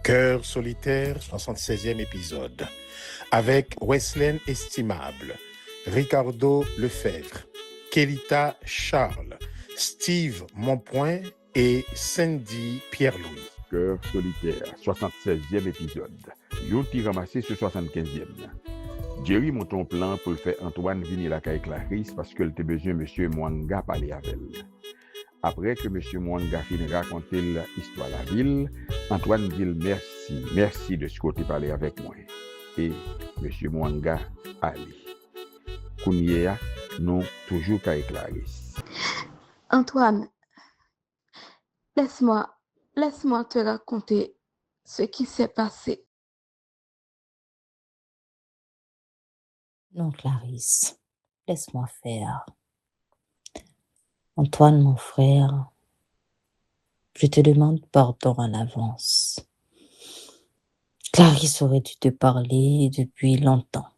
Cœur solitaire, 76e épisode. Avec Wesley Estimable, Ricardo Lefebvre, Kelita Charles, Steve Monpoint et Cindy Pierre-Louis. Cœur solitaire, 76e épisode. Yo t'y ramassé ce 75e. Jerry monte un plan pour le faire Antoine venir la caille Clarisse parce qu'elle était besoin monsieur Mwanga parler avec elle. Après que monsieur Mwanga finit raconter l'histoire de la ville, Antoine dit merci de ce côté parler avec moi. Et monsieur Mwanga allez. Kounia, nous toujours caille Clarisse. Antoine, laisse-moi te raconter ce qui s'est passé. Non, Clarisse, laisse-moi faire. Antoine, mon frère, je te demande pardon en avance. Clarisse aurait dû te parler depuis longtemps.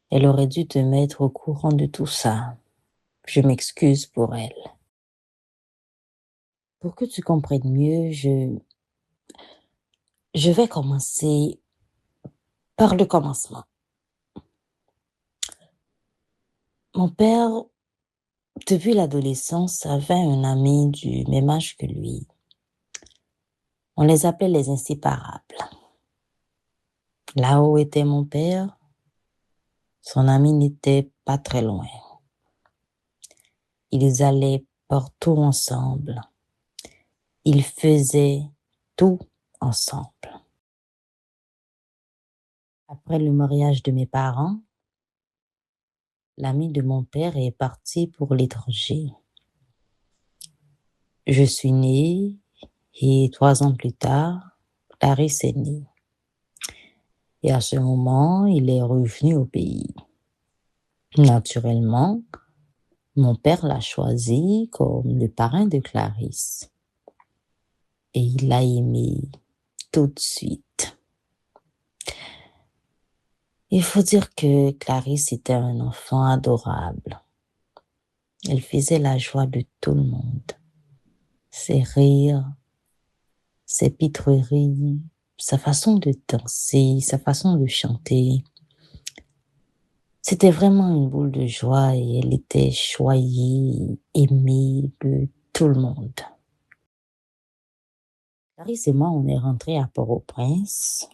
Elle aurait dû te mettre au courant de tout ça. Je m'excuse pour elle. Pour que tu comprennes mieux, je vais commencer par le commencement. Mon père, depuis l'adolescence, avait un ami du même âge que lui. On les appelait les inséparables. Là où était mon père, son ami n'était pas très loin. Ils allaient partout ensemble. Ils faisaient tout ensemble. Après le mariage de mes parents, l'ami de mon père est parti pour l'étranger. Je suis née et 3 ans plus tard, Clarisse est née. Et à ce moment, il est revenu au pays. Naturellement, mon père l'a choisi comme le parrain de Clarisse. Et il l'a aimé tout de suite. Il faut dire que Clarisse était un enfant adorable. Elle faisait la joie de tout le monde. Ses rires, ses pitreries, sa façon de danser, sa façon de chanter. C'était vraiment une boule de joie et elle était choyée, aimée de tout le monde. Clarisse et moi, on est rentrés à Port-au-Prince.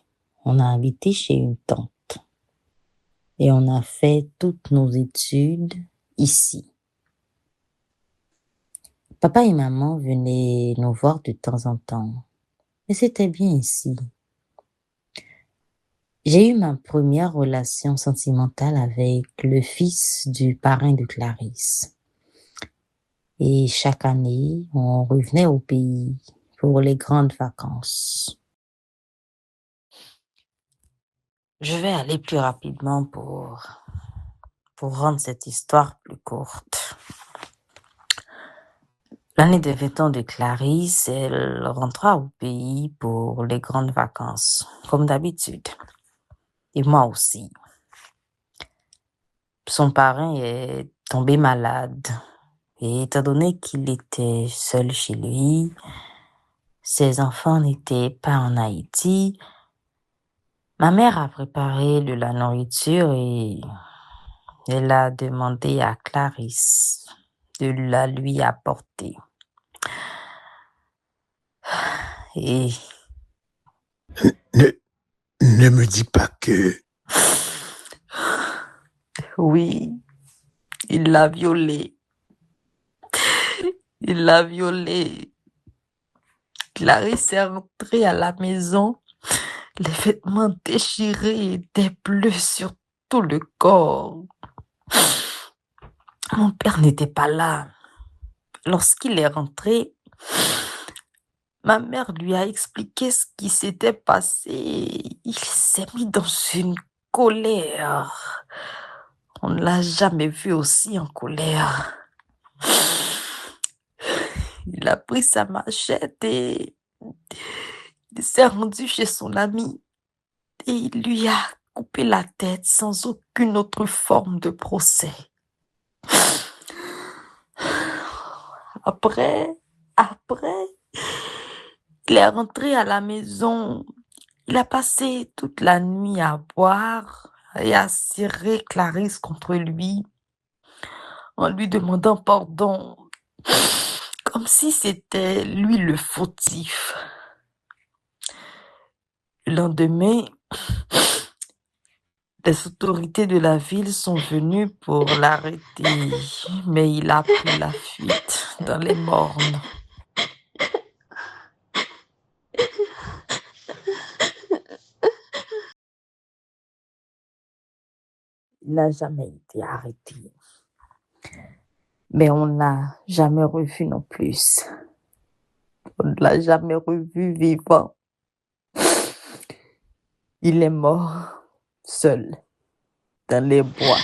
On a habité chez une tante. Et on a fait toutes nos études ici. Papa et maman venaient nous voir de temps en temps. Mais c'était bien ici. J'ai eu ma première relation sentimentale avec le fils du parrain de Clarisse. Et chaque année, on revenait au pays pour les grandes vacances. Je vais aller plus rapidement pour rendre cette histoire plus courte. L'année de 20 ans de Clarisse, elle rentra au pays pour les grandes vacances, comme d'habitude. Et moi aussi. Son parrain est tombé malade. Et étant donné qu'il était seul chez lui, ses enfants n'étaient pas en Haïti, ma mère a préparé de la nourriture et elle a demandé à Clarisse de la lui apporter. Et Ne me dis pas que... oui, il l'a violée. Il l'a violée. Clarisse est rentrée à la maison, les vêtements déchirés et des bleus sur tout le corps. Mon père n'était pas là. Lorsqu'il est rentré, ma mère lui a expliqué ce qui s'était passé. Il s'est mis dans une colère. On ne l'a jamais vu aussi en colère. Il a pris sa machette et il s'est rendu chez son ami. Et il lui a coupé la tête sans aucune autre forme de procès. Après, Il est rentré à la maison. Il a passé toute la nuit à boire et à serrer Clarisse contre lui en lui demandant pardon, comme si c'était lui le fautif. Le lendemain, les autorités de la ville sont venues pour l'arrêter, mais il a pris la fuite dans les mornes. Il n'a jamais été arrêté. Mais on ne l'a jamais revu non plus. On ne l'a jamais revu vivant. Il est mort seul dans les bois.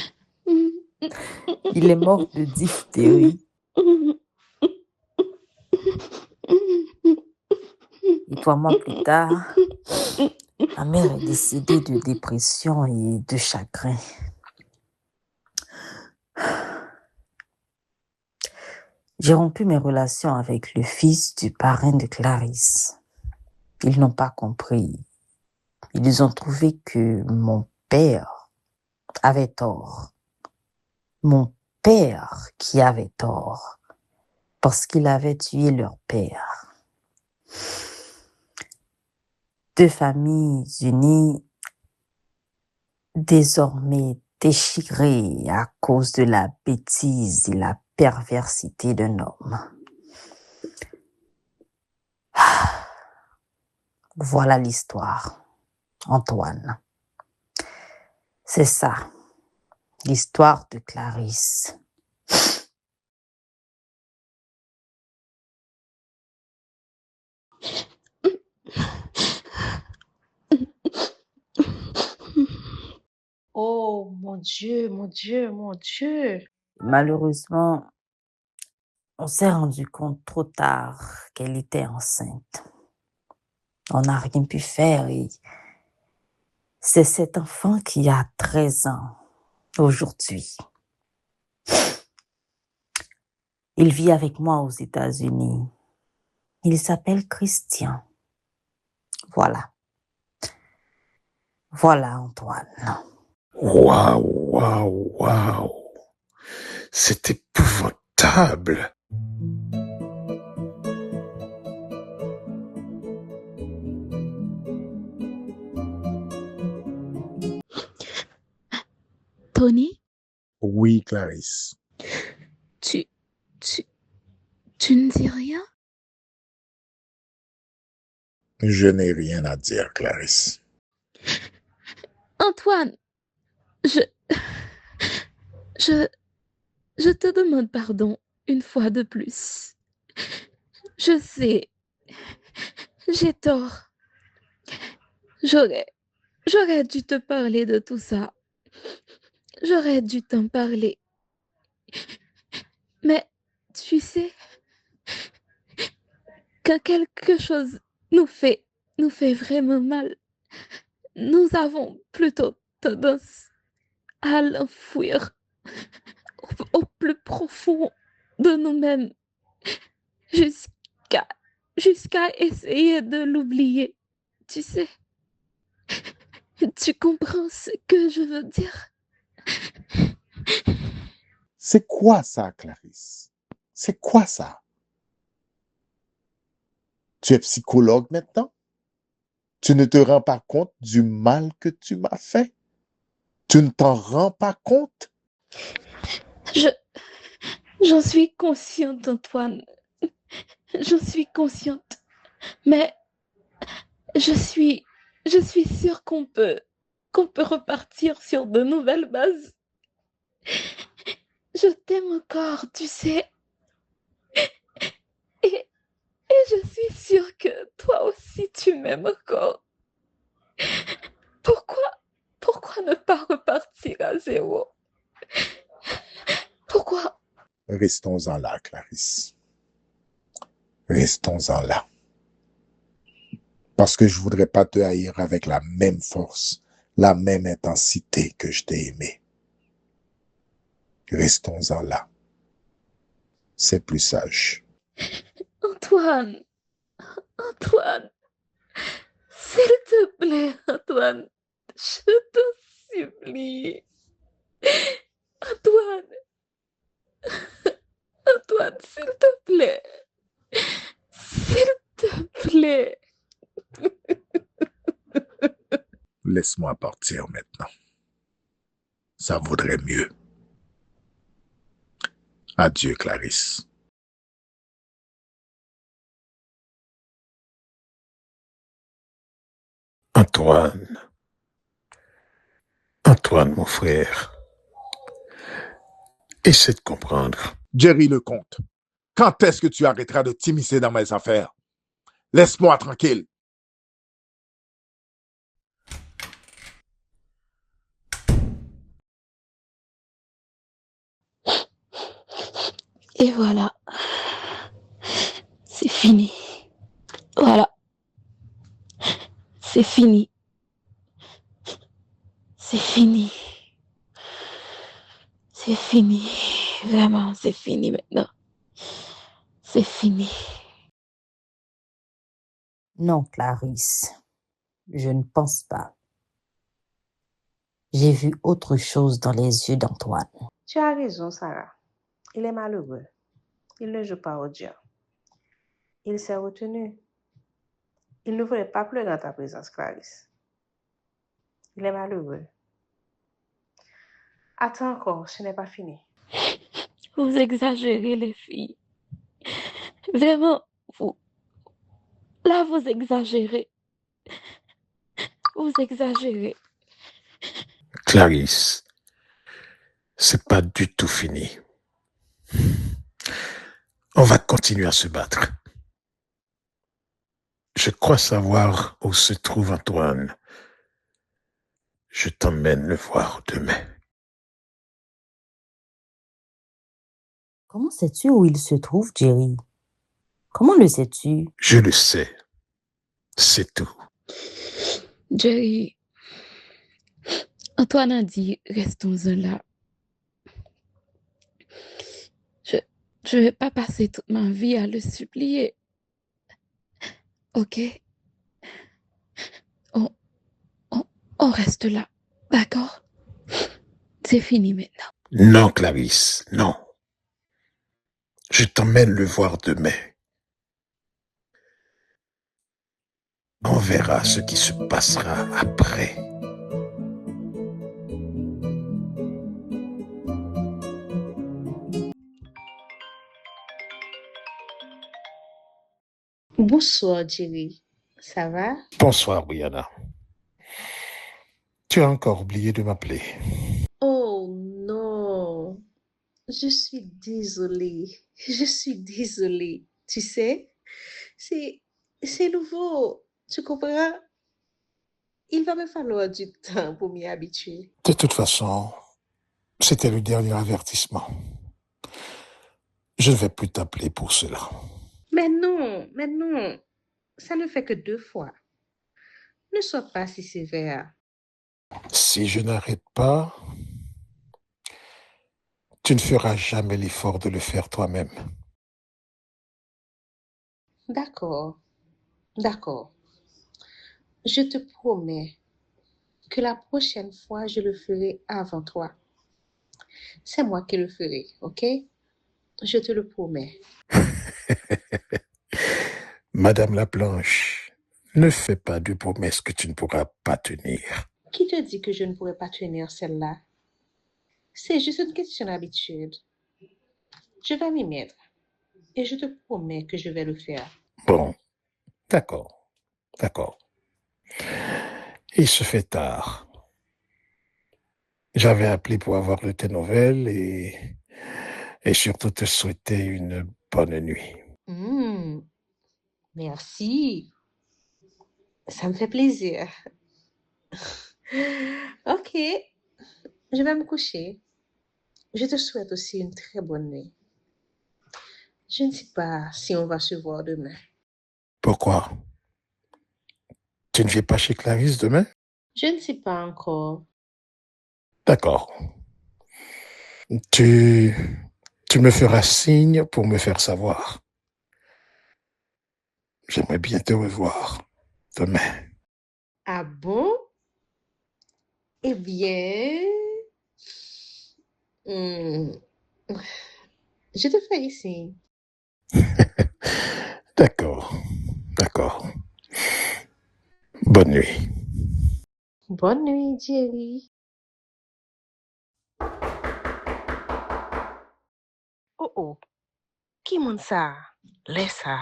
Il est mort de diphtérie. Et 3 mois plus tard, ma mère est décédée de dépression et de chagrin. J'ai rompu mes relations avec le fils du parrain de Clarisse. Ils n'ont pas compris. Ils ont trouvé que mon père avait tort. Mon père qui avait tort, parce qu'il avait tué leur père. 2 familles unies, désormais déchirées à cause de la bêtise et la perversité d'un homme. Voilà l'histoire, Antoine. C'est ça, l'histoire de Clarisse. Oh mon Dieu, mon Dieu, mon Dieu. Malheureusement, on s'est rendu compte trop tard qu'elle était enceinte. On n'a rien pu faire et c'est cet enfant qui a 13 ans aujourd'hui. Il vit avec moi aux États-Unis. Il s'appelle Christian. Voilà. Voilà, Antoine. Waouh, waouh, waouh. C'est épouvantable. Tony, Oui, Clarisse. tu ne dis rien? Je n'ai rien à dire, Clarisse. Antoine, je te demande pardon une fois de plus. Je sais, j'ai tort. J'aurais dû te parler de tout ça. J'aurais dû t'en parler. Mais tu sais, quand quelque chose nous fait vraiment mal, nous avons plutôt tendance à l'enfouir au plus profond de nous-mêmes jusqu'à essayer de l'oublier. Tu sais, tu comprends ce que je veux dire? C'est quoi ça, Clarisse? C'est quoi ça? Tu es psychologue maintenant? Tu ne te rends pas compte du mal que tu m'as fait? Tu ne t'en rends pas compte? J'en suis consciente, Antoine. J'en suis consciente. Mais je suis sûre qu'on peut repartir sur de nouvelles bases. Je t'aime encore, tu sais. Et je suis sûre que toi aussi tu m'aimes encore. Pourquoi ne pas repartir à zéro? Pourquoi? Restons-en là, Clarisse. Restons-en là. Parce que je voudrais pas te haïr avec la même force, la même intensité que je t'ai aimé. Restons-en là. C'est plus sage. Antoine, Antoine, s'il te plaît, Antoine, je te supplie. Antoine, Antoine, s'il te plaît. S'il te plaît. Laisse-moi partir maintenant. Ça vaudrait mieux. Adieu, Clarisse. Antoine. Antoine, mon frère. Essaie de comprendre. Jerry Lecomte, quand est-ce que tu arrêteras de t'immiscer dans mes affaires? Laisse-moi tranquille. Et voilà. C'est fini. Voilà. C'est fini. C'est fini. C'est fini. Vraiment, c'est fini maintenant. C'est fini. Non, Clarisse, je ne pense pas. J'ai vu autre chose dans les yeux d'Antoine. Tu as raison, Sarah. Il est malheureux. Il ne joue pas au Dieu. Il s'est retenu. Il ne voulait pas pleurer en ta présence, Clarisse. Il est malheureux. Attends encore, ce n'est pas fini. Vous exagérez, les filles. Vraiment, là, vous exagérez. Vous exagérez. Clarisse, c'est pas du tout fini. On va continuer à se battre. Je crois savoir où se trouve Antoine. Je t'emmène le voir demain. Comment sais-tu où il se trouve, Jerry? Comment le sais-tu? Je le sais. C'est tout. Jerry, Antoine a dit, restons-en là. Je vais pas passer toute ma vie à le supplier. Ok? On reste là, d'accord? C'est fini maintenant. Non, Clarisse, non. Je t'emmène le voir demain. On verra ce qui se passera après. Bonsoir, Jerry. Ça va? Bonsoir, Brianna. Tu as encore oublié de m'appeler. Oh non, je suis désolée. Je suis désolée. Tu sais, c'est nouveau. Tu comprends? Il va me falloir du temps pour m'y habituer. De toute façon, c'était le dernier avertissement. Je ne vais plus t'appeler pour cela. Mais non, ça ne fait que 2 fois. Ne sois pas si sévère. Si je n'arrête pas, tu ne feras jamais l'effort de le faire toi-même. D'accord, d'accord. Je te promets que la prochaine fois, je le ferai avant toi. C'est moi qui le ferai, ok? Je te le promets. Madame Laplanche, ne fais pas de promesses que tu ne pourras pas tenir. Qui te dit que je ne pourrai pas tenir celle-là? C'est juste une question d'habitude. Je vais m'y mettre et je te promets que je vais le faire. Bon, d'accord. Il se fait tard. J'avais appelé pour avoir de tes nouvelles et surtout te souhaiter une bonne nuit. Merci. Ça me fait plaisir. Ok, je vais me coucher. Je te souhaite aussi une très bonne nuit. Je ne sais pas si on va se voir demain. Pourquoi? Tu ne viens pas chez Clarisse demain? Je ne sais pas encore. D'accord. Tu me feras signe pour me faire savoir. j'aimerais bien te revoir demain. Ah bon? Eh bien, hmm, je te fais ici. D'accord. Bonne nuit. Bonne nuit, Jerry. Oh, qui monte ça? Laisse ça.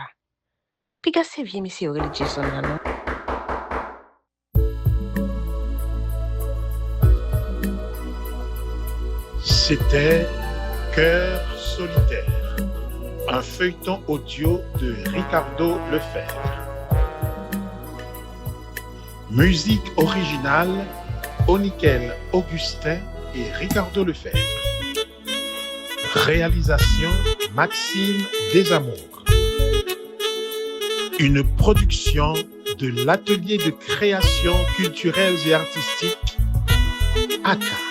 Puis c'est vieux monsieur religieux là, non? C'était Cœur solitaire, un feuilleton audio de Ricardo Lefebvre. Musique originale, Onikel Augustin et Ricardo Lefebvre. Réalisation, Maxime Desamours. Une production de l'Atelier de création culturelle et artistique ACA.